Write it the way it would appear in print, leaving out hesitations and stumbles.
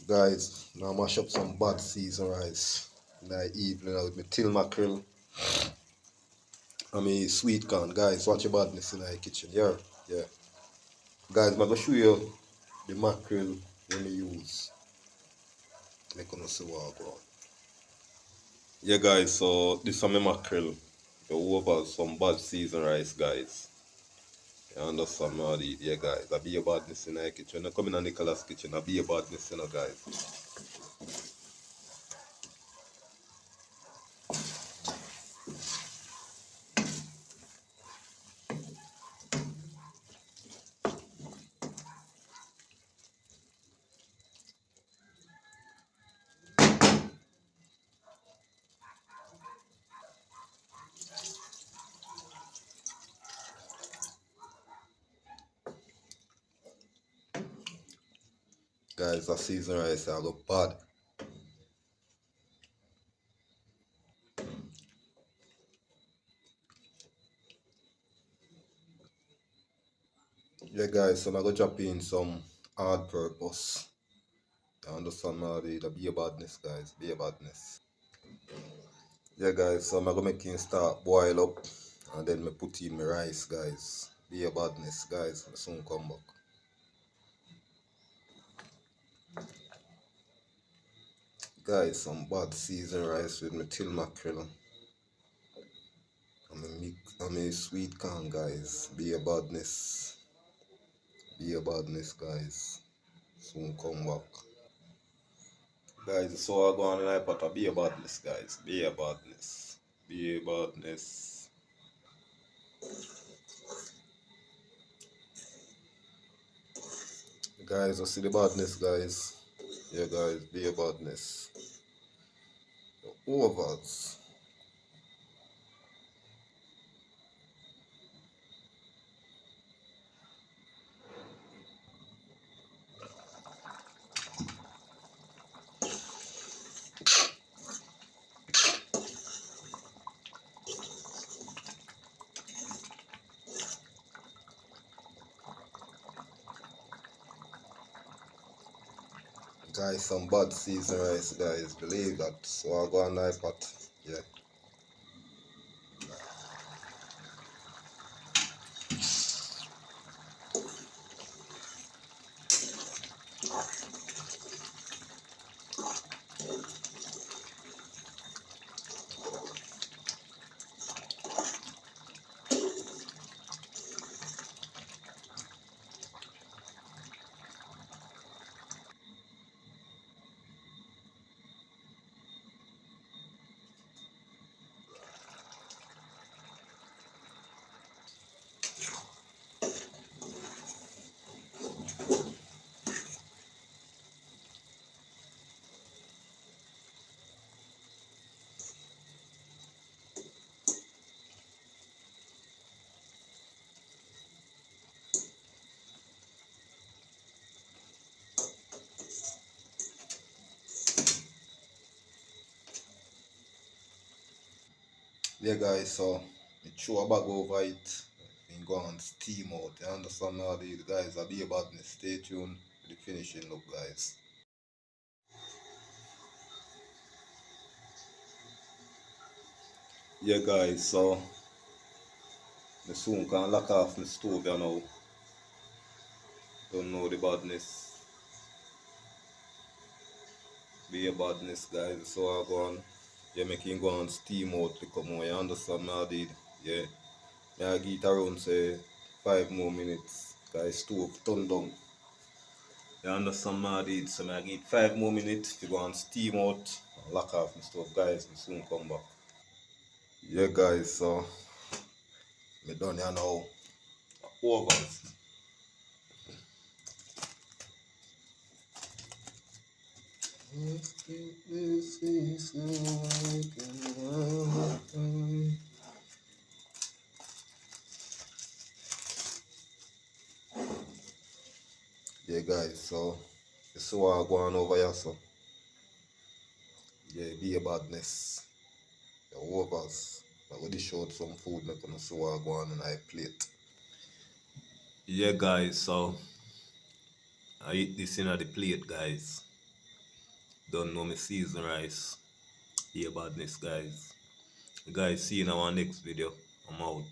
Guys, now mash up some bad season rice in the evening with my till mackerel and my sweet corn. Guys, watch your badness in the kitchen. Yeah. Guys, I'm gonna show you the mackerel when we use. Make you see what I go on. Yeah guys, so this is my mackerel. The over some bad season rice, guys. You understand me? Yeah guys, I be a badness in the kitchen. I come in Nicholas' kitchen, I be a badness, guys. Guys, that season rice I go bad. Yeah guys, so I'm gonna drop in some hard purpose. You understand me? The be a badness, guys. Be a badness. Yeah guys, so I'm gonna make it start boil up and then me put in my rice, guys. Be a badness, guys. I soon come back. Guys, some bad seasoned rice with my till mackerel. I'm a sweet corn, guys. Be a badness. Be a badness, guys. Soon come back. Guys, so I go on and I put a be a badness, guys. Be a badness. Be a badness. Guys, I see the badness, guys. Yeah, guys, be a badness. Overs. Guys, some bad season rice, guys. Believe that. So I go on iPad. Yeah. Yeah, guys, so I throw a bag over it and go and steam out. You understand now, the guys? I'll be a badness. Stay tuned for the finishing look, guys. Yeah, guys, so I soon can lock off my stove, you know. Don't know the badness. Be a badness, guys. So I go on. Yeah, making go and steam out to come out. You understand me? I did. Yeah. Yeah, I get around say 5 more minutes. Guys, stove turn down. You understand me? I did. So I get 5 more minutes to go and steam out and lock off my stove, guys. I soon come back. Yeah, guys. So me done here now. Overs. Yeah, guys, so you see what I go on over here, so yeah, be a badness. The overs. I already showed some food, I'm gonna see what I go on and I plate. Yeah, guys, so I eat this in the plate, guys. Don't know me season rice. Yeah, badness, guys. Guys, see you in our next video. I'm out.